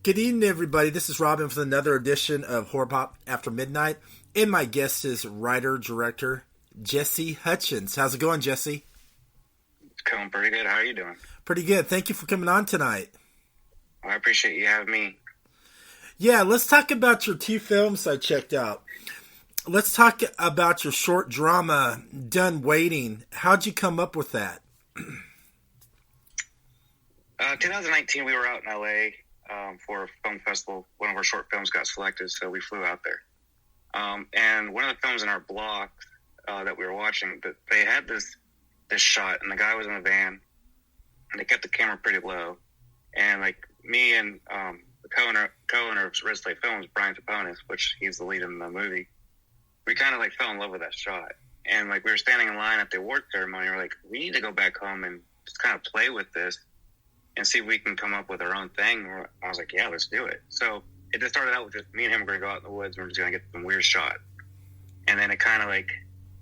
Good evening, everybody. This is Robin with another edition of Horror Pop After Midnight. And my guest is writer-director Jesse Hutchins. How's it going, Jesse? It's going pretty good. How are you doing? Pretty good. Thank you for coming on tonight. I appreciate you having me. Yeah, let's talk about your two films I checked out. Let's talk about your short drama, Done Waiting. How'd you come up with that? 2019, we were out in LA for a film festival. One of our short films got selected, so we flew out there. And one of the films in our block that we were watching, they had this shot, and the guy was in a van, and they kept the camera pretty low. And like me and the co-owner of Red Slate Films, Brian Taponis, which he's the lead in the movie, we kind of like fell in love with that shot. And like we were standing in line at the award ceremony, we're like, we need to go back home and just kind of play with this and see if we can come up with our own thing. I was like, yeah, let's do it. So it just started out with just me and him going to go out in the woods and we're just going to get some weird shot. And then it kind of like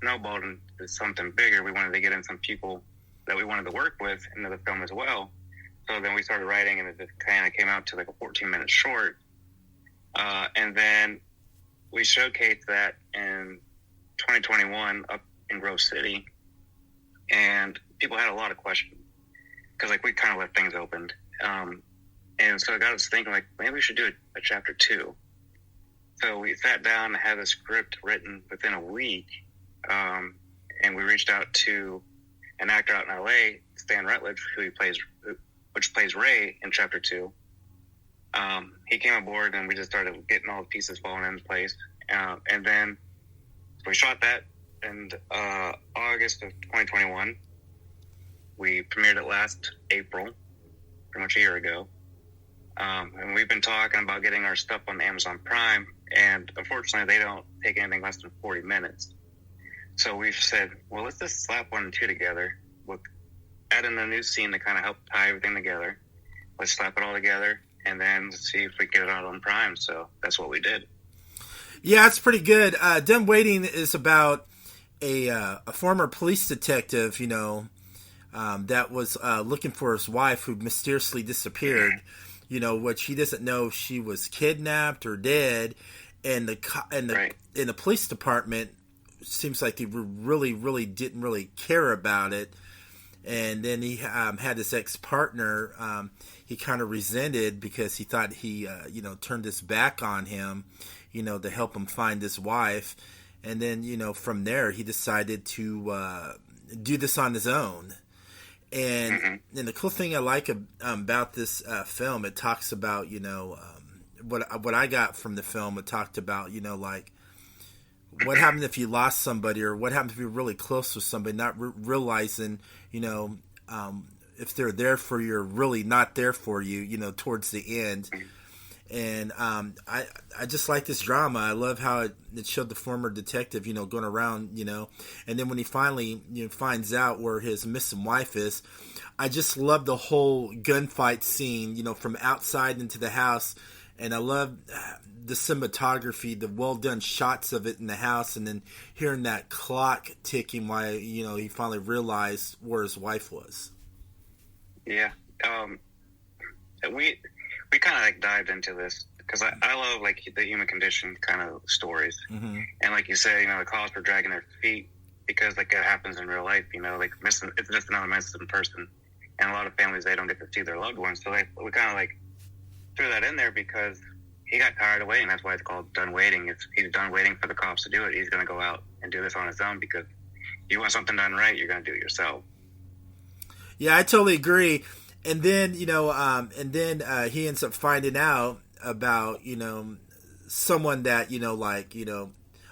snowballed into something bigger. We wanted to get in some people that we wanted to work with into the film as well. So then we started writing, and it just kind of came out to like a 14-minute short. And then we showcased that in 2021 up in Grove City, and people had a lot of questions because like we kind of left things open. And so it got us thinking like maybe we should do a chapter 2. So we sat down and had a script written within a week, and we reached out to an actor out in LA, Stan Rutledge, which plays Ray in chapter 2. He came aboard, and we just started getting all the pieces falling into place. And then we shot that in August of 2021. We premiered it last April, pretty much a year ago. And we've been talking about getting our stuff on Amazon Prime, and unfortunately they don't take anything less than 40 minutes. So we've said, well, let's just slap 1 and 2 together. We'll add in a new scene to kind of help tie everything together. Let's slap it all together and then see if we get it out on Prime. So that's what we did. Yeah, it's pretty good. Done Waiting is about a former police detective, that was looking for his wife who mysteriously disappeared, which he doesn't know if she was kidnapped or dead. And the police department seems like they really didn't really care about it. And then he had his ex-partner he kind of resented because he thought he turned his back on him, to help him find his wife. And then from there he decided to do this on his own. And the cool thing I like about this film, it talks about what I got from the film. It talked about like what happened if you lost somebody, or what happens if you're really close with somebody, not realizing, if they're there for you or really not there for you, towards the end. And I just like this drama. I love how it showed the former detective, going around, and then when he finally finds out where his missing wife is, I just love the whole gunfight scene, from outside into the house. And I love the cinematography, the well done shots of it in the house, and then hearing that clock ticking while he finally realized where his wife was. Yeah, we kind of like dived into this because I love like the human condition kind of stories, and like you say, the cops were dragging their feet because like it happens in real life. Like missing, it's just another missing person, and a lot of families, they don't get to see their loved ones, so we kind of like threw that in there because he got tired of waiting. That's why it's called Done Waiting. He's done waiting for the cops to do it. He's going to go out and do this on his own because if you want something done right, you're going to do it yourself. Yeah, I totally agree. And then, he ends up finding out about, someone that,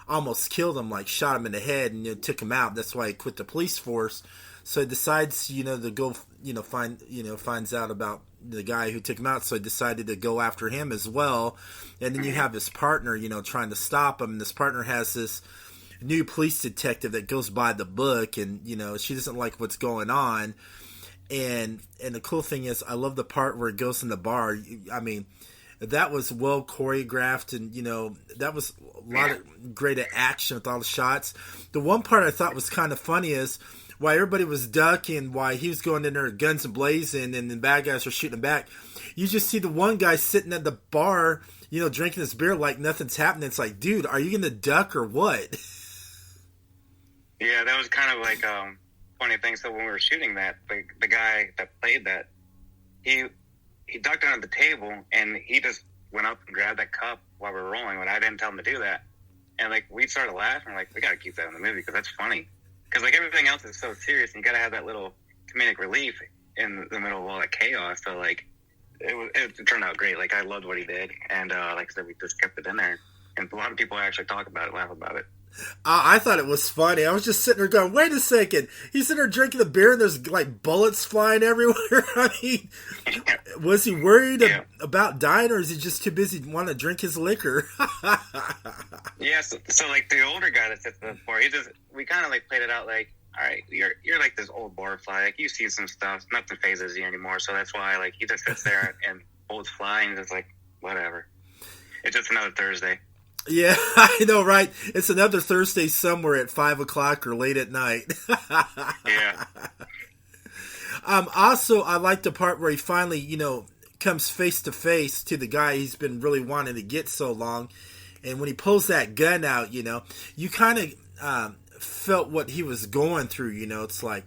almost killed him, like shot him in the head and took him out. That's why he quit the police force. So he decides, to go, finds out about the guy who took him out. So he decided to go after him as well. And then you have his partner, trying to stop him. And this partner has this new police detective that goes by the book, and, she doesn't like what's going on. And the cool thing is, I love the part where it goes in the bar. I mean, that was well choreographed, and that was a lot of great action with all the shots. The one part I thought was kind of funny is why everybody was ducking, why he was going in there guns blazing, and the bad guys were shooting back. you just see the one guy sitting at the bar, drinking his beer like nothing's happening. It's like, dude, are you gonna duck or what? Yeah, that was kind of like funny thing. So when we were shooting that, the guy that played that, he ducked under the table and he just went up and grabbed that cup while we were rolling. But I didn't tell him to do that, and like we started laughing. Like, we gotta keep that in the movie because that's funny. Because like everything else is so serious, and you gotta have that little comedic relief in the middle of all that chaos. So like it turned out great. Like, I loved what he did, and like I said, we just kept it in there, and a lot of people actually talk about it, laugh about it. I thought it was funny. I was just sitting there going, wait a second. He's sitting there drinking the beer and there's like bullets flying everywhere. I mean, was he worried about dying, or is he just too busy wanting to drink his liquor? Yeah, so like the older guy that sits at the bar, we kind of like played it out like, all right, you're like this old bar fly. Like, you've seen some stuff. Nothing phases you anymore. So that's why like he just sits there and bullets fly and just like, whatever. It's just another Thursday. Yeah, I know, right? It's another Thursday somewhere at 5 o'clock or late at night. Yeah. Also, I like the part where he finally, comes face to face to the guy he's been really wanting to get so long. And when he pulls that gun out, you kind of felt what he was going through. It's like,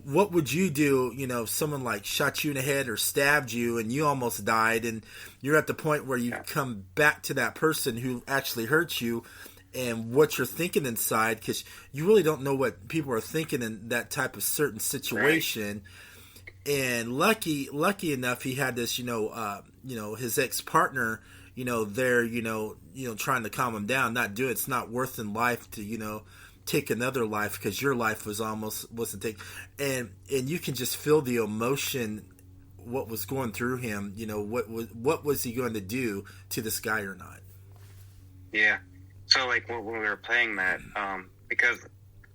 what would you do, if someone like shot you in the head or stabbed you and you almost died, and you're at the point where you come back to that person who actually hurt you and what you're thinking inside, because you really don't know what people are thinking in that type of certain situation. Right. And lucky enough, he had this, his ex-partner, there, trying to calm him down, not do it. It's not worth in life to, take another life, because your life wasn't taken, and you can just feel the emotion, what was going through him. What was he going to do to this guy or not? Yeah. So like when we were playing that, because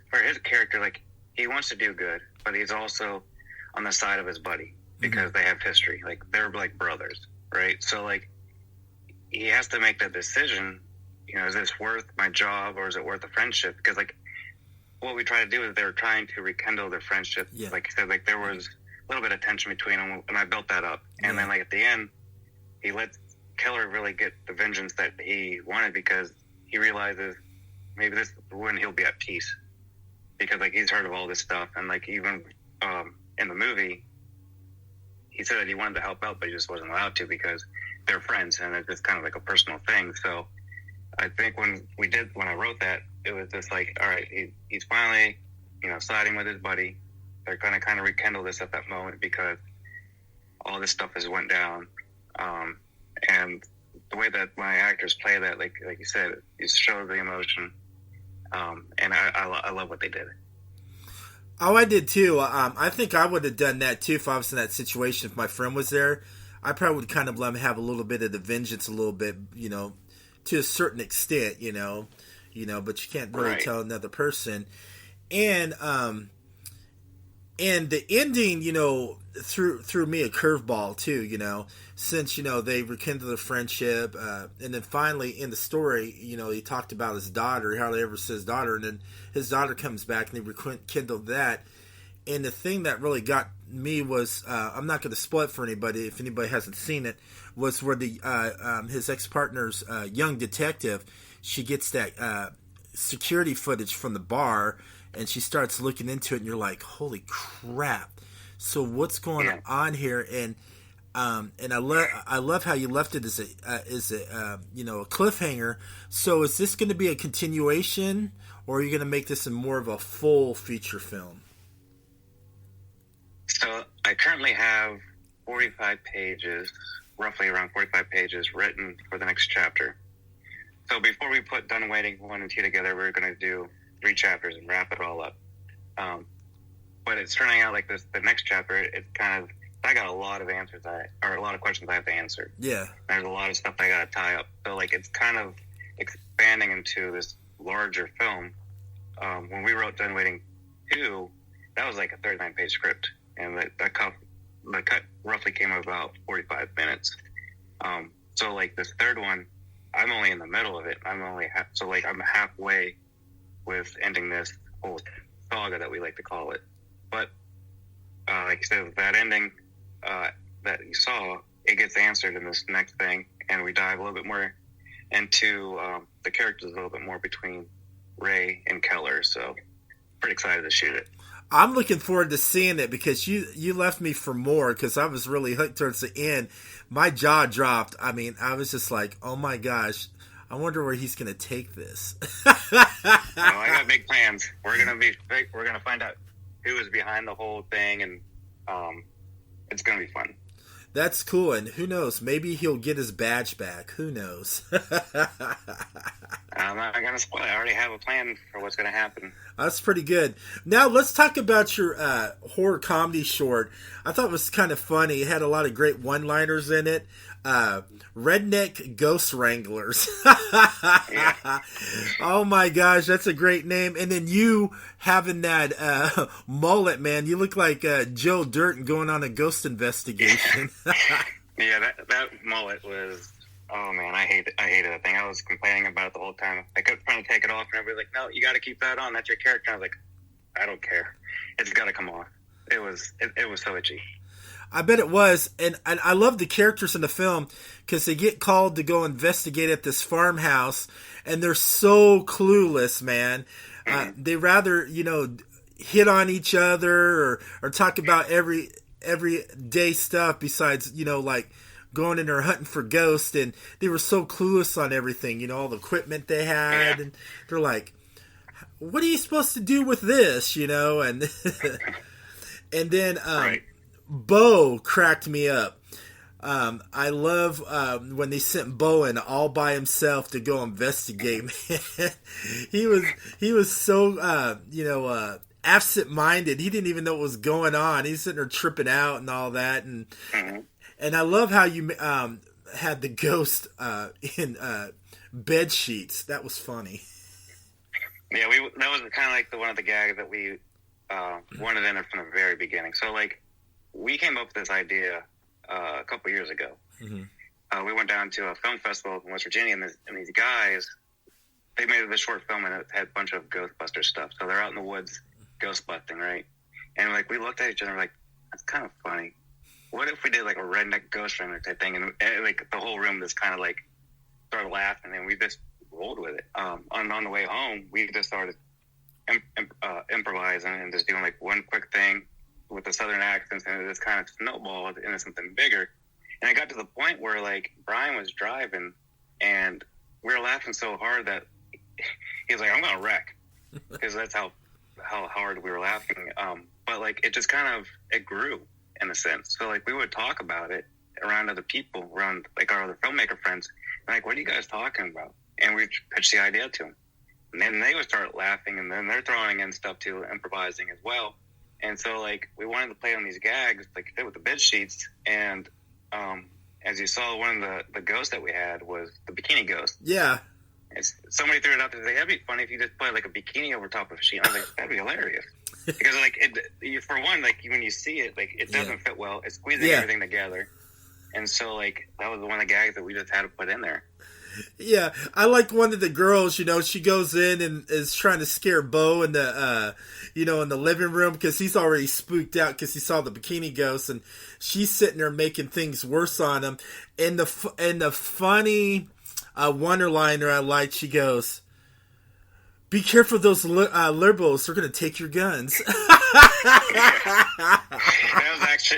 for his character, like, he wants to do good, but he's also on the side of his buddy because they have history. Like, they're like brothers, right? So like he has to make that decision. Is this worth my job, or is it worth a friendship? Because like what we try to do is they're trying to rekindle their friendship. Yeah. Like I said, like there was a little bit of tension between them, and I built that up. And then like at the end, he lets Keller really get the vengeance that he wanted, because he realizes maybe this is when he'll be at peace, because like he's heard of all this stuff, and like even in the movie, he said that he wanted to help out, but he just wasn't allowed to because they're friends, and it's just kind of like a personal thing. So I think when I wrote that, it was just like, all right, he's finally, siding with his buddy. They're going to kind of rekindle this at that moment because all this stuff has went down. And the way that my actors play that, like you said, it shows the emotion. And I love what they did. Oh, I did too. I think I would have done that too if I was in that situation. If my friend was there, I probably would kind of let him have a little bit of the vengeance, a little bit, to a certain extent, but you can't really tell another person. And the ending, threw me a curveball too, since, they rekindled the friendship. And then finally in the story, he talked about his daughter, he hardly ever says daughter. And then his daughter comes back and he rekindled that. And the thing that really got me was, I'm not going to spoil it for anybody if anybody hasn't seen it, was where his ex-partner's young detective, she gets that security footage from the bar, and she starts looking into it, and you're like, holy crap. So what's going on here? And I love how you left it as a cliffhanger. So is this going to be a continuation, or are you going to make this in more of a full feature film? So I currently have 45 pages, roughly around 45 pages written for the next chapter. So before we put Done Waiting 1 and 2 together, we're going to do 3 chapters and wrap it all up. But it's turning out like this. The next chapter, it's kind of, I got a lot of answers or a lot of questions I have to answer. Yeah. There's a lot of stuff I got to tie up. So like it's kind of expanding into this larger film. When we wrote Done Waiting 2, that was like a 39-page script. And the cut roughly came about 45 minutes. So like this third one, I'm only in the middle of it. I'm halfway with ending this whole saga that we like to call it. But like I said, that ending that you saw, it gets answered in this next thing, and we dive a little bit more into the characters a little bit more between Ray and Keller. So pretty excited to shoot it. I'm looking forward to seeing it because you left me for more because I was really hooked towards the end. My jaw dropped. I mean, I was just like, oh my gosh, I wonder where he's going to take this. I got big plans. We're gonna find out who is behind the whole thing, and it's gonna be fun. That's cool, and who knows? Maybe he'll get his badge back. Who knows? I'm not gonna spoil it. I already have a plan for what's gonna happen. That's pretty good. Now let's talk about your horror comedy short. I thought it was kind of funny. It had a lot of great one-liners in it. Redneck Ghost Wranglers. Yeah. Oh my gosh, that's a great name. And then you having that mullet, man. You look like Joe Dirt going on a ghost investigation. Yeah, that mullet was. Oh man, I hated that thing. I was complaining about it the whole time. I kept trying to take it off, and everybody's like, "No, you got to keep that on. That's your character." I was like, "I don't care. It's got to come off." It was so itchy. I bet it was, and I love the characters in the film because they get called to go investigate at this farmhouse, and they're so clueless, man. They rather hit on each other or talk about every day stuff besides like going in there hunting for ghosts, and they were so clueless on everything. All the equipment they had, and they're like, "What are you supposed to do with this?" And and then. Right. Bo cracked me up. I love when they sent Bo in all by himself to go investigate. Man, he was so absent-minded. He didn't even know what was going on. He's sitting there tripping out and all that. And I love how you had the ghost in bed sheets. That was funny. Yeah, that was kind of like one of the gags that we wanted in it from the very beginning. So like. We came up with this idea a couple years ago. Mm-hmm. We went down to a film festival in West Virginia, and these guys, they made this short film, and it had a bunch of Ghostbuster stuff. So they're out in the woods ghost busting, right? And like we looked at each other like, that's kind of funny. What if we did like a Redneck Ghost Wrangler type thing, and like the whole room just kind of like started laughing, and we just rolled with it. On the way home, we just started improvising and just doing like one quick thing with the southern accents, and it just kind of snowballed into something bigger. And it got to the point where like Brian was driving, and we were laughing so hard that he was like, "I'm gonna wreck," because that's how hard we were laughing. But like it just kind of it grew in a sense. So like we would talk about it around other people, around like our other filmmaker friends, and like, "What are you guys talking about?" And we pitched the idea to them, and then they would start laughing, and then they're throwing in stuff too, improvising as well. And so, like, we wanted to play on these gags, like, with the bed sheets. And as you saw, one of the ghosts that we had was the bikini ghost. Yeah. And somebody threw it out there. Like, that'd be funny if you just put, like, a bikini over top of a sheet. I was like, that'd be hilarious. Because, like, for one, like, when you see it, like, it doesn't fit well. It's squeezing everything together. And so, like, that was one of the gags that we just had to put in there. Yeah, I like one of the girls, she goes in and is trying to scare Bo in the, in the living room because he's already spooked out because he saw the bikini ghost, and she's sitting there making things worse on him. And the funny one-liner I like, she goes, "Be careful of those liberals, they're going to take your guns."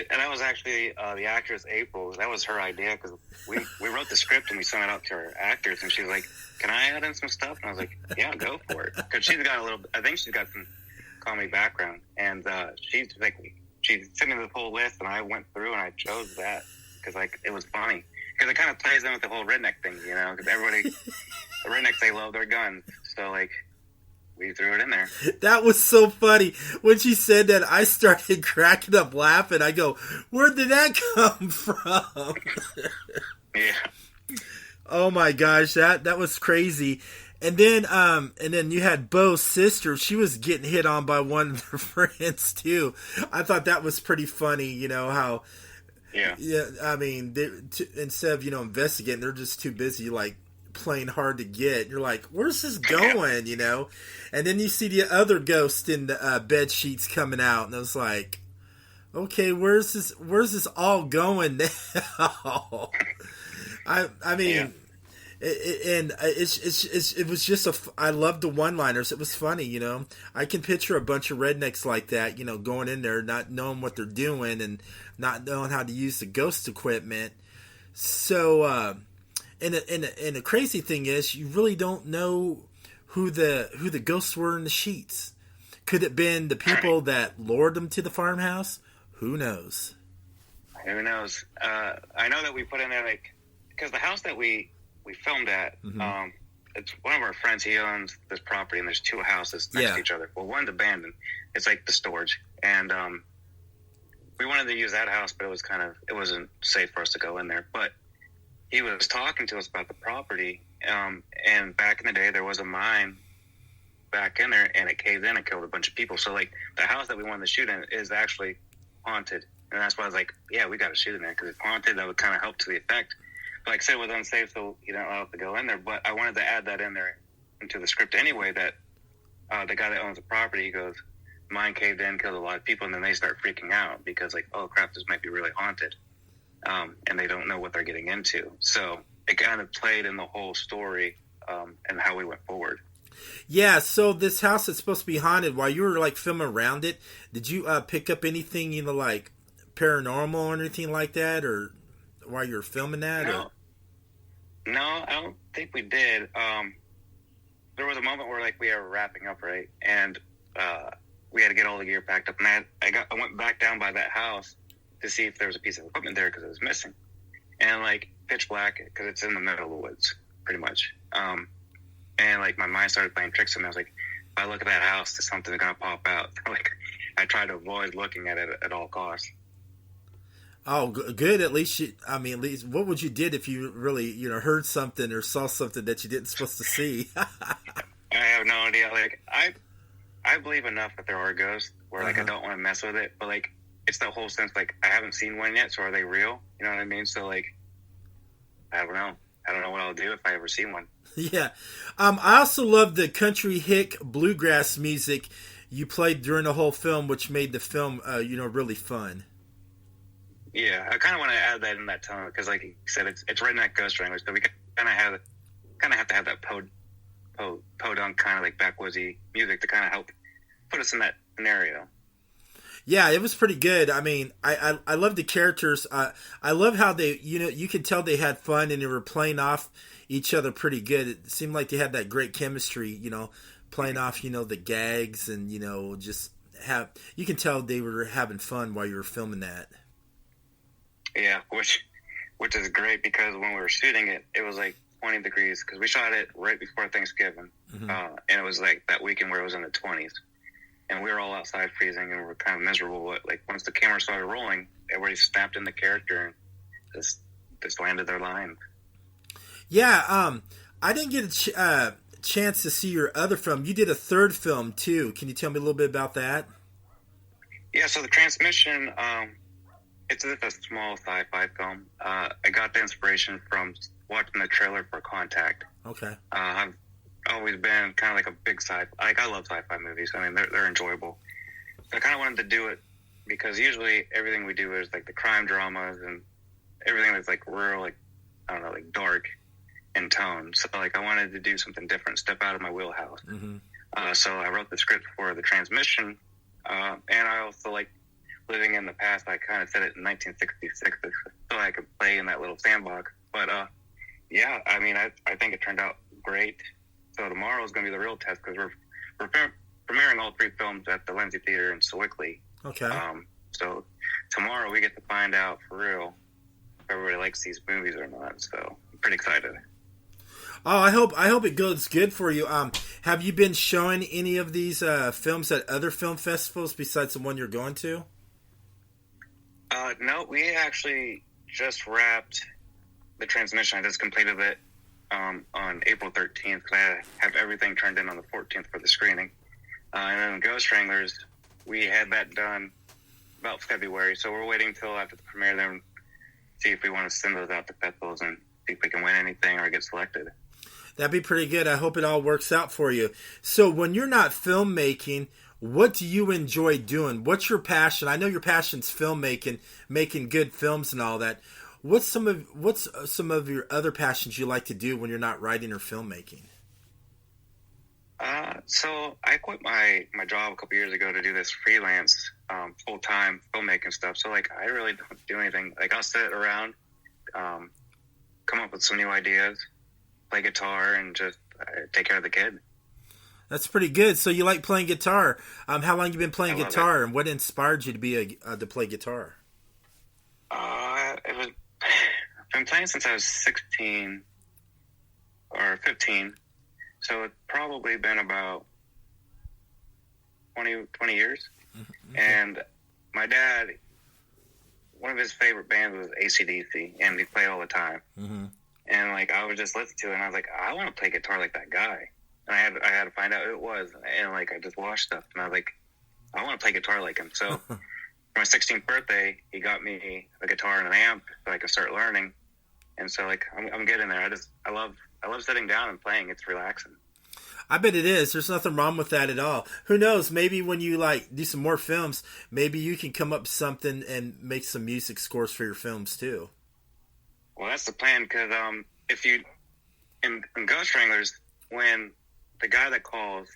That was actually the actress April. That was her idea because we wrote the script and we sent it out to our actors, and she was like, "Can I add in some stuff?" And I was like, "Yeah, go for it." Because I think she's got some comedy background, and she sent me the whole list, and I went through and I chose that because like it was funny because it kind of plays in with the whole redneck thing, because everybody, the rednecks, they love their guns, so like. We threw it in there. That was so funny. When she said that, I started cracking up laughing. I go, "Where did that come from?" Yeah. Oh my gosh, that was crazy. And then you had Bo's sister. She was getting hit on by one of their friends too. I thought that was pretty funny. How. Yeah. Yeah. I mean, instead of investigating, they're just too busy like playing hard to get. You're like, "Where's this going?" And then you see the other ghost in the bed sheets coming out, and I was like, Okay, where's this all going now? I Yeah. mean, and it was just I loved the one liners. It was funny, you know. I can picture a bunch of rednecks like that, you know, going in there not knowing what they're doing and not knowing how to use the ghost equipment. So, and the crazy thing is, you really don't know who the ghosts were in the sheets. Could it been the people that lured them to the farmhouse? Who knows? Who knows? I know that we put in there like because the house that we filmed at, Mm-hmm. it's one of our friends. He owns this property, and there's two houses next Yeah. to each other. Well, one's abandoned. It's like the storage, and we wanted to use that house, but it wasn't safe for us to go in there. But he was talking to us about the property, and back in the day, there was a mine back in there, and it caved in and killed a bunch of people. So like the house that we wanted to shoot in is actually haunted, and that's why I was like, yeah, we got to shoot in there because it's haunted. That would kind of help to the effect. But like I said, it was unsafe, so you don't allow it to go in there. But I wanted to add that in there into the script anyway. That the guy that owns the property, he goes, mine caved in, killed a lot of people, and then they start freaking out because like, oh crap, this might be really haunted, and they don't know what they're getting into. So it kind of played in the whole story and how we went forward. Yeah, so this house that's supposed to be haunted, while you were like filming around it, did you pick up anything, you know, like paranormal or anything like that, or while you were filming that? No, Or? no, I don't think we did. There was a moment where like we were wrapping up, right, and we had to get all the gear packed up, and I went back down by that house to see if there was a piece of equipment there because it was missing, and like pitch black because it's in the middle of the woods, pretty much. And like my mind started playing tricks, and I was like, if I look at that house, there's something gonna pop out. Like I tried to avoid looking at it at all costs. Oh, good. At least at least what would you did if you really, you know, heard something or saw something that you didn't supposed to see? I have no idea. Like I believe enough that there are ghosts where like I don't want to mess with it, but like it's the whole sense like I haven't seen one yet, so are they real? You know what I mean? So like I don't know. I don't know what I'll do if I ever see one. Yeah. I also love the country hick bluegrass music you played during the whole film, which made the film, you know, really fun. Yeah, I kind of want to add that in that tone because, like you said, it's Redneck Ghost Wranglers, so we kind of have to have that podunk kind of like backwoodsy music to kind of help put us in that scenario. Yeah, it was pretty good. I mean, I love the characters. I love how they, you know, you could tell they had fun and they were playing off each other pretty good. It seemed like they had that great chemistry, you know, playing off, you know, the gags and, you know, just you can tell they were having fun while you were filming that. Yeah, which is great because when we were shooting it, it was like 20 degrees because we shot it right before Thanksgiving, and it was like that weekend where it was in the 20s. And we were all outside freezing and we were kind of miserable. But like once the camera started rolling, everybody snapped in the character and just landed their line. Yeah, I didn't get a chance to see your other film. You did a third film too. Can you tell me a little bit about that? Yeah, so the Transmission, it's just a small sci-fi film. I got the inspiration from watching the trailer for Contact. Okay. I've always been kind of like a big I love sci-fi movies. I mean, they're enjoyable. So I kind of wanted to do it because usually everything we do is like the crime dramas and everything that's like real, like, I don't know, like dark in tone. So like I wanted to do something different, step out of my wheelhouse. So I wrote the script for The Transmission, and I also like living in the past. I kind of set it in 1966 so I could play in that little sandbox. But yeah, I mean, I think it turned out great. So tomorrow is going to be the real test because we're premiering all three films at the Lindsay Theater in Sewickley. Okay. So tomorrow we get to find out for real if everybody likes these movies or not. So I'm pretty excited. Oh, I hope it goes good for you. Have you been showing any of these films at other film festivals besides the one you're going to? No, we actually just wrapped The Transmission. I just completed it on April 13th. I have everything turned in on the 14th for the screening. And then Ghost Wranglers, we had that done about February. So we're waiting until after the premiere then see if we want to send those out to festivals and see if we can win anything or get selected. That'd be pretty good. I hope it all works out for you. So when you're not filmmaking, What do you enjoy doing? What's your passion? I know your passion's filmmaking, making good films and all that. What's some of your other passions you like to do when you're not writing or filmmaking? So I quit my job a couple years ago to do this freelance, full-time filmmaking stuff. So like, I really don't do anything. Like, I'll sit around, um, come up with some new ideas, play guitar, and just take care of the kid. That's pretty good. So you like playing guitar? How long you been I playing love it. guitar, and what inspired you to to play guitar? It was I've been playing since I was 16 or 15. So it's probably been about 20 years. Okay. And my dad, one of his favorite bands was AC/DC, and he played all the time. Mm-hmm. And like, I was just listening to it, and I was like, I want to play guitar like that guy. And I had to find out who it was. And like, I just watched stuff, and I was like, I want to play guitar like him. So for my 16th birthday, he got me a guitar and an amp so I could start learning. And so like, I'm getting there. I love sitting down and playing. It's relaxing. I bet it is. There's nothing wrong with that at all. Who knows? Maybe when you like do some more films, maybe you can come up with something and make some music scores for your films too. Well, that's the plan, because if you in Ghost Wranglers, when the guy that calls,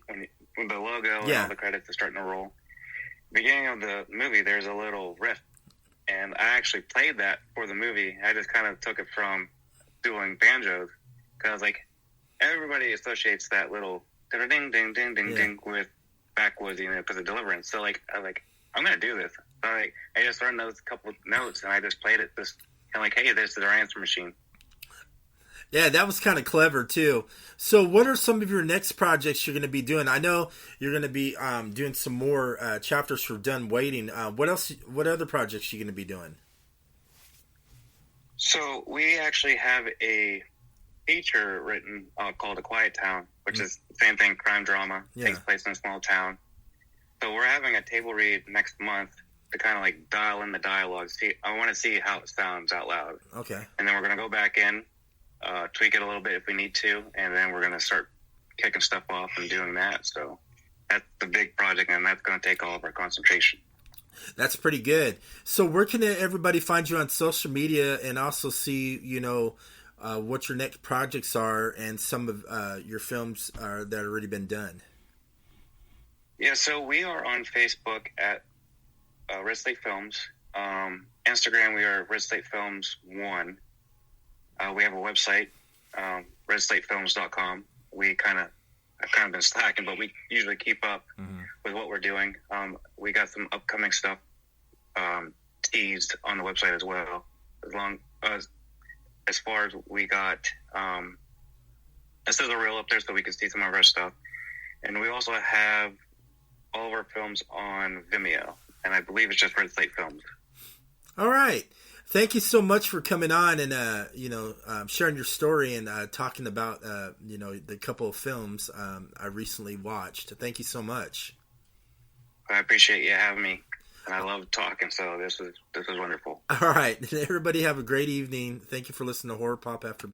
when the logo and Yeah. all the credits are starting to roll, beginning of the movie, there's a little riff, and I actually played that for the movie. I just kind of took it from doing banjos, because like, everybody associates that little ding ding ding ding Yeah. ding with backwoods, because of Deliverance. So like, I'm gonna do this. So like, I just learned those couple of notes, and I just played it. Just kind of like, hey, this is our answer machine. Yeah, that was kind of clever too. So, what are some of your next projects you're going to be doing? I know you're going to be doing some more chapters for Done Waiting. What else? What other projects are you going to be doing? So we actually have a feature written called A Quiet Town, which is the same thing, crime drama, Yeah. takes place in a small town. So we're having a table read next month to kind of like dial in the dialogue. I want to see how it sounds out loud. Okay. And then we're going to go back in, tweak it a little bit if we need to, and then we're going to start kicking stuff off and doing that. So that's the big project, and that's going to take all of our concentration. That's pretty good. So, where can everybody find you on social media and also see, what your next projects are and some of your films that have already been done? Yeah, so we are on Facebook at Red Slate Films. Instagram, we are Red Slate Films 1. We have a website, redstatefilms.com. I've kind of been slacking, but we usually keep up with what we're doing. We got some upcoming stuff teased on the website as well. As far as we got a sizzle reel up there so we can see some of our stuff. And we also have all of our films on Vimeo, and I believe it's just Red Slate Films. All right. Thank you so much for coming on and sharing your story and talking about the couple of films I recently watched. Thank you so much. I appreciate you having me, and I love talking. So this was wonderful. All right, everybody have a great evening. Thank you for listening to Horror Pop After.